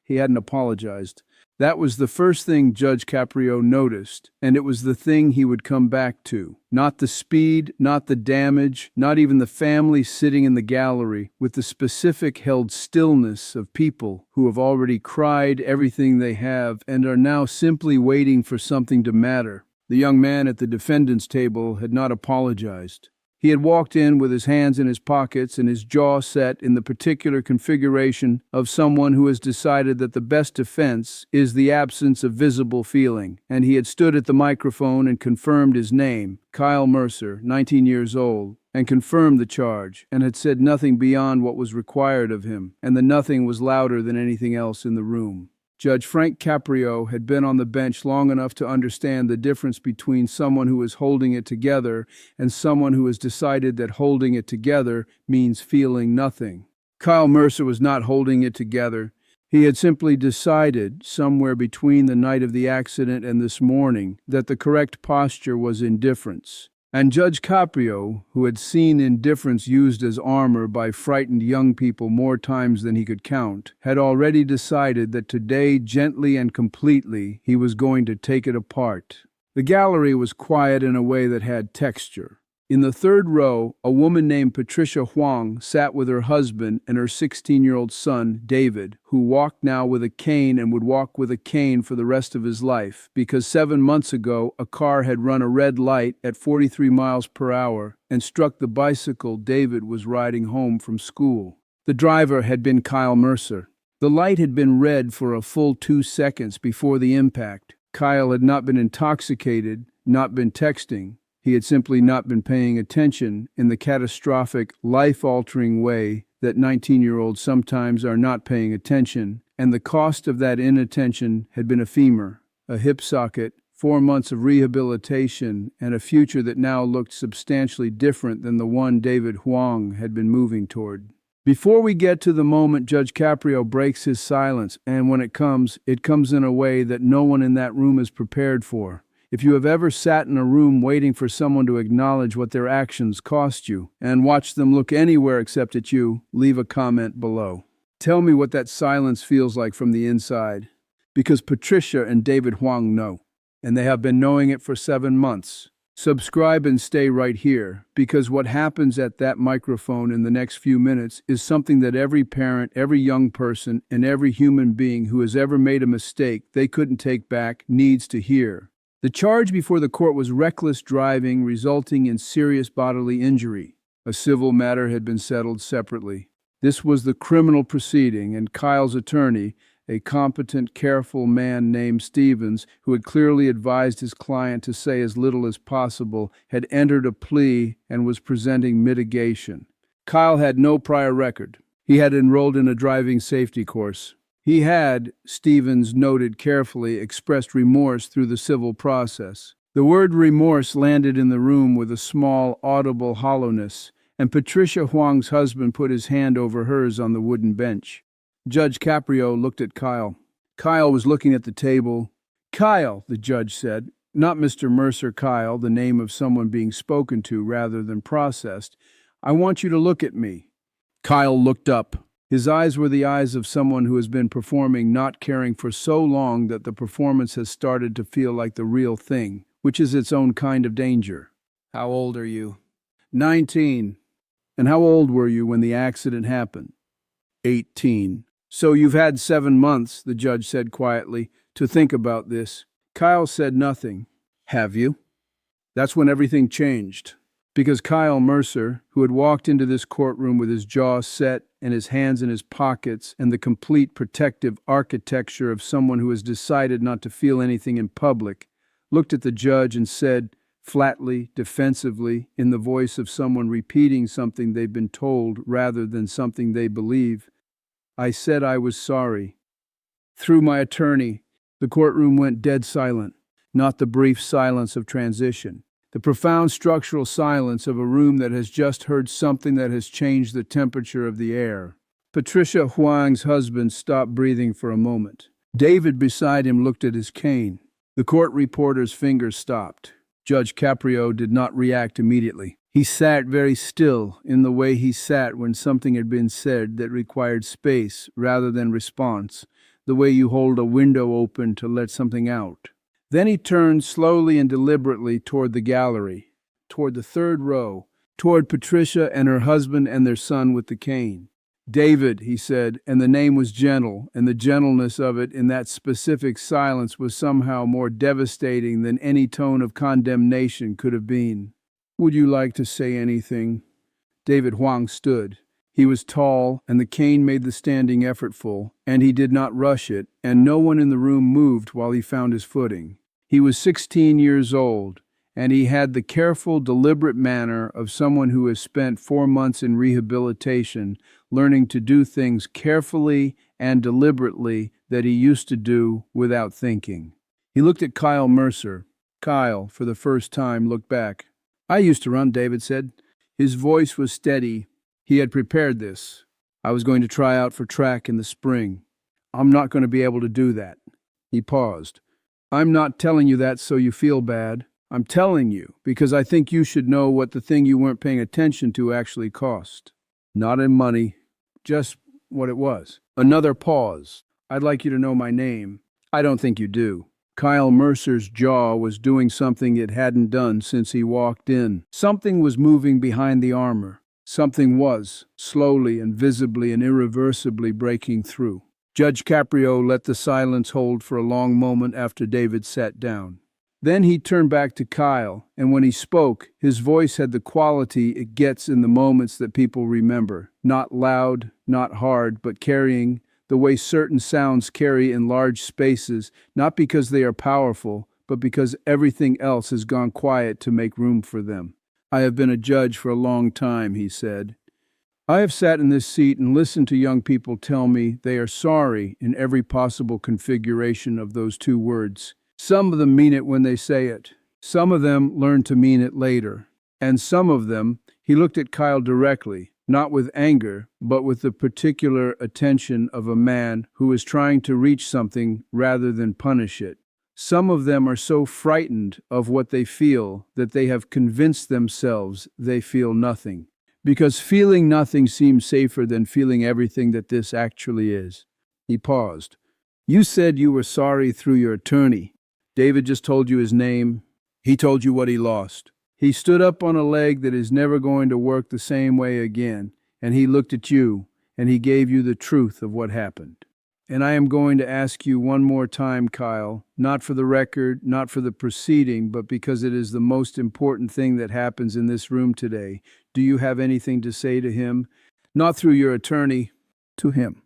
he hadn't apologized. That was the first thing Judge Caprio noticed, and it was the thing he would come back to. Not the speed, not the damage, not even the family sitting in the gallery, with the specific held stillness of people who have already cried everything they have and are now simply waiting for something to matter. The young man at the defendant's table had not apologized. He had walked in with his hands in his pockets and his jaw set in the particular configuration of someone who has decided that the best defense is the absence of visible feeling, and he had stood at the microphone and confirmed his name, Kyle Mercer, 19 years old, and confirmed the charge, and had said nothing beyond what was required of him, and the nothing was louder than anything else in the room. Judge Frank Caprio had been on the bench long enough to understand the difference between someone who is holding it together and someone who has decided that holding it together means feeling nothing. Kyle Mercer was not holding it together. He had simply decided, somewhere between the night of the accident and this morning, that the correct posture was indifference. And Judge Caprio, who had seen indifference used as armor by frightened young people more times than he could count, had already decided that today, gently and completely, he was going to take it apart. The gallery was quiet in a way that had texture. In the third row, a woman named Patricia Huang sat with her husband and her 16-year-old son, David, who walked now with a cane and would walk with a cane for the rest of his life, because 7 months ago a car had run a red light at 43 miles per hour and struck the bicycle David was riding home from school. The driver had been Kyle Mercer. The light had been red for a full 2 seconds before the impact. Kyle had not been intoxicated, not been texting. He had simply not been paying attention in the catastrophic, life-altering way that 19-year-olds sometimes are not paying attention, and the cost of that inattention had been a femur, a hip socket, 4 months of rehabilitation, and a future that now looked substantially different than the one David Huang had been moving toward. Before we get to the moment Judge Caprio breaks his silence, and when it comes in a way that no one in that room is prepared for. If you have ever sat in a room waiting for someone to acknowledge what their actions cost you and watch them look anywhere except at you, leave a comment below. Tell me what that silence feels like from the inside, because Patricia and David Huang know, and they have been knowing it for 7 months. Subscribe and stay right here, because what happens at that microphone in the next few minutes is something that every parent, every young person, and every human being who has ever made a mistake they couldn't take back needs to hear. The charge before the court was reckless driving resulting in serious bodily injury. A civil matter had been settled separately. This was the criminal proceeding, and Kyle's attorney, a competent, careful man named Stevens, who had clearly advised his client to say as little as possible, had entered a plea and was presenting mitigation. Kyle had no prior record. He had enrolled in a driving safety course. He had, Stevens noted carefully, expressed remorse through the civil process. The word remorse landed in the room with a small, audible hollowness, and Patricia Huang's husband put his hand over hers on the wooden bench. Judge Caprio looked at Kyle. Kyle was looking at the table. "Kyle," the judge said, "not Mr. Mercer, Kyle, the name of someone being spoken to rather than processed. I want you to look at me." Kyle looked up. His eyes were the eyes of someone who has been performing, not caring for so long that the performance has started to feel like the real thing, which is its own kind of danger. "How old are you?" 19. "And how old were you when the accident happened?" 18. "So you've had 7 months," the judge said quietly, "to think about this." Kyle said nothing. "Have you?" That's when everything changed. Because Kyle Mercer, who had walked into this courtroom with his jaw set and his hands in his pockets and the complete protective architecture of someone who has decided not to feel anything in public, looked at the judge and said, flatly, defensively, in the voice of someone repeating something they've been told rather than something they believe, "I said I was sorry." Through my attorney, the courtroom went dead silent, not the brief silence of transition. The profound structural silence of a room that has just heard something that has changed the temperature of the air. Patricia Huang's husband stopped breathing for a moment. David beside him looked at his cane. The court reporter's fingers stopped. Judge Caprio did not react immediately. He sat very still in the way he sat when something had been said that required space rather than response. the way you hold a window open to let something out. Then he turned slowly and deliberately toward the gallery, toward the third row, toward Patricia and her husband and their son with the cane. David, he said, and the name was gentle, and the gentleness of it in that specific silence was somehow more devastating than any tone of condemnation could have been. Would you like to say anything? David Huang stood. He was tall, and the cane made the standing effortful, and he did not rush it, and no one in the room moved while he found his footing. He was 16 years old, and he had the careful, deliberate manner of someone who has spent 4 months in rehabilitation, learning to do things carefully and deliberately that he used to do without thinking. He looked at Kyle Mercer. Kyle, for the first time, looked back. I used to run, David said. His voice was steady. He had prepared this. I was going to try out for track in the spring. I'm not going to be able to do that. He paused. I'm not telling you that so you feel bad. I'm telling you because I think you should know what the thing you weren't paying attention to actually cost. Not in money, just what it was. Another pause. I'd like you to know my name. I don't think you do. Kyle Mercer's jaw was doing something it hadn't done since he walked in. Something was moving behind the armor. Something was, slowly and visibly and irreversibly breaking through. Judge Caprio let the silence hold for a long moment after David sat down. Then he turned back to Kyle, and when he spoke, his voice had the quality it gets in the moments that people remember. Not loud, not hard, but carrying, the way certain sounds carry in large spaces, not because they are powerful, but because everything else has gone quiet to make room for them. I have been a judge for a long time, he said. I have sat in this seat and listened to young people tell me they are sorry in every possible configuration of those two words. Some of them mean it when they say it. Some of them learn to mean it later. And some of them, he looked at Kyle directly, not with anger, but with the particular attention of a man who is trying to reach something rather than punish it. Some of them are so frightened of what they feel that they have convinced themselves they feel nothing. Because feeling nothing seems safer than feeling everything that this actually is. He paused. You said you were sorry through your attorney. David just told you his name. He told you what he lost. He stood up on a leg that is never going to work the same way again, and he looked at you, and he gave you the truth of what happened. And I am going to ask you one more time, Kyle, not for the record, not for the proceeding, but because it is the most important thing that happens in this room today. Do you have anything to say to him? Not through your attorney, to him.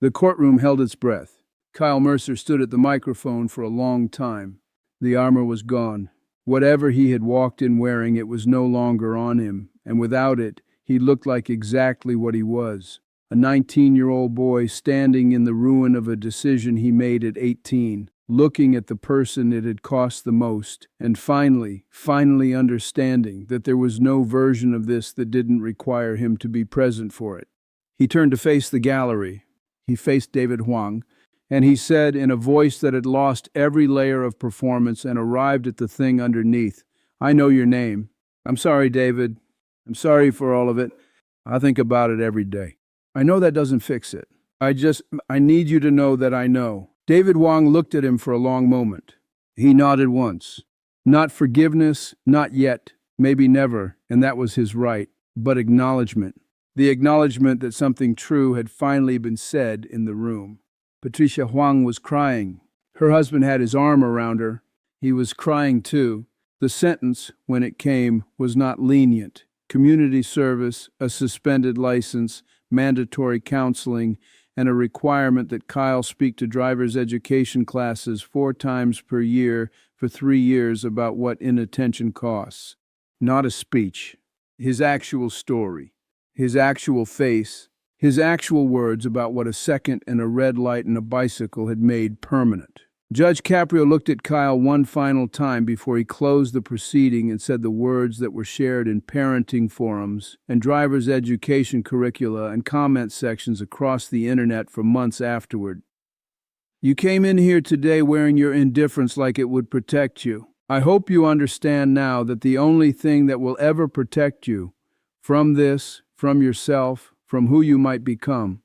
The courtroom held its breath. Kyle Mercer stood at the microphone for a long time. The armor was gone. Whatever he had walked in wearing, it was no longer on him, and without it, he looked like exactly what he was. A 19-year-old boy standing in the ruin of a decision he made at 18, looking at the person it had cost the most, and finally understanding that there was no version of this that didn't require him to be present for it. He turned to face the gallery. He faced David Huang, and he said in a voice that had lost every layer of performance and arrived at the thing underneath, I know your name. I'm sorry, David. I'm sorry for all of it. I think about it every day. I know that doesn't fix it. I need you to know that I know. David Huang looked at him for a long moment. He nodded once. Not forgiveness, not yet, maybe never, and that was his right, but acknowledgement. The acknowledgement that something true had finally been said in the room. Patricia Huang was crying. Her husband had his arm around her. He was crying too. The sentence, when it came, was not lenient. Community service, a suspended license, mandatory counseling, and a requirement that Kyle speak to driver's education classes 4 times per year for 3 years about what inattention costs. Not a speech. His actual story. His actual face. His actual words about what a second and a red light and a bicycle had made permanent. Judge Caprio looked at Kyle one final time before he closed the proceeding and said the words that were shared in parenting forums and driver's education curricula and comment sections across the internet for months afterward. You came in here today wearing your indifference like it would protect you. I hope you understand now that the only thing that will ever protect you from this, from yourself, from who you might become,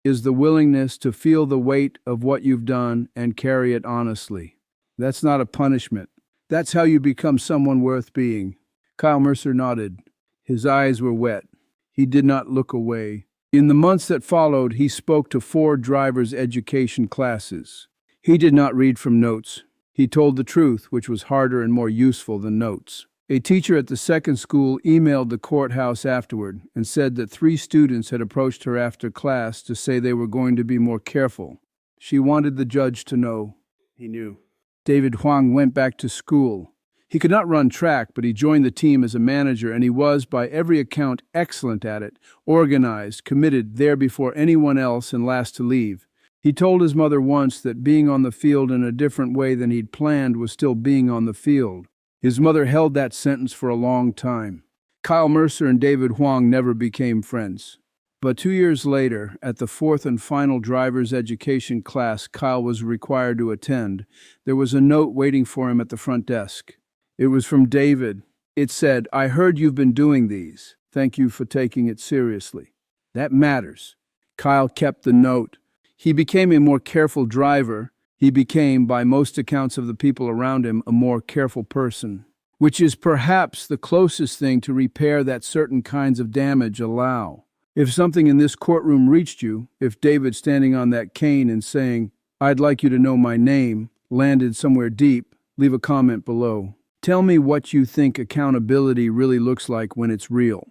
is the willingness to feel the weight of what you've done and carry it honestly. That's not a punishment. That's how you become someone worth being. Kyle Mercer nodded. His eyes were wet. He did not look away. In the months that followed, he spoke to 4 driver's education classes. He did not read from notes. He told the truth, which was harder and more useful than notes. A teacher at the second school emailed the courthouse afterward and said that 3 students had approached her after class to say they were going to be more careful. She wanted the judge to know. He knew. David Huang went back to school. He could not run track, but he joined the team as a manager, and he was, by every account, excellent at it, organized, committed, there before anyone else, and last to leave. He told his mother once that being on the field in a different way than he'd planned was still being on the field. His mother held that sentence for a long time. Kyle Mercer and David Huang never became friends. But 2 years later, at the 4th and final driver's education class Kyle was required to attend, there was a note waiting for him at the front desk. It was from David. It said, "I heard you've been doing these. Thank you for taking it seriously." That matters. Kyle kept the note. He became a more careful driver. He became, by most accounts of the people around him, a more careful person, which is perhaps the closest thing to repair that certain kinds of damage allow. If something in this courtroom reached you, if David standing on that cane and saying, "I'd like you to know my name," landed somewhere deep, leave a comment below. Tell me what you think accountability really looks like when it's real.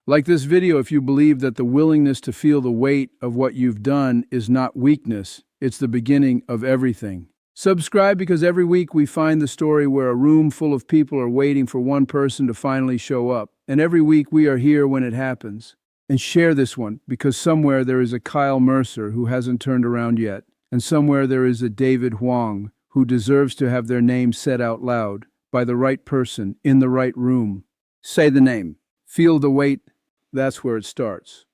Like this video if you believe that the willingness to feel the weight of what you've done is not weakness, it's the beginning of everything. Subscribe because every week we find the story where a room full of people are waiting for one person to finally show up. And every week we are here when it happens. And share this one because somewhere there is a Kyle Mercer who hasn't turned around yet. And somewhere there is a David Huang who deserves to have their name said out loud by the right person in the right room. Say the name. Feel the weight. That's where it starts.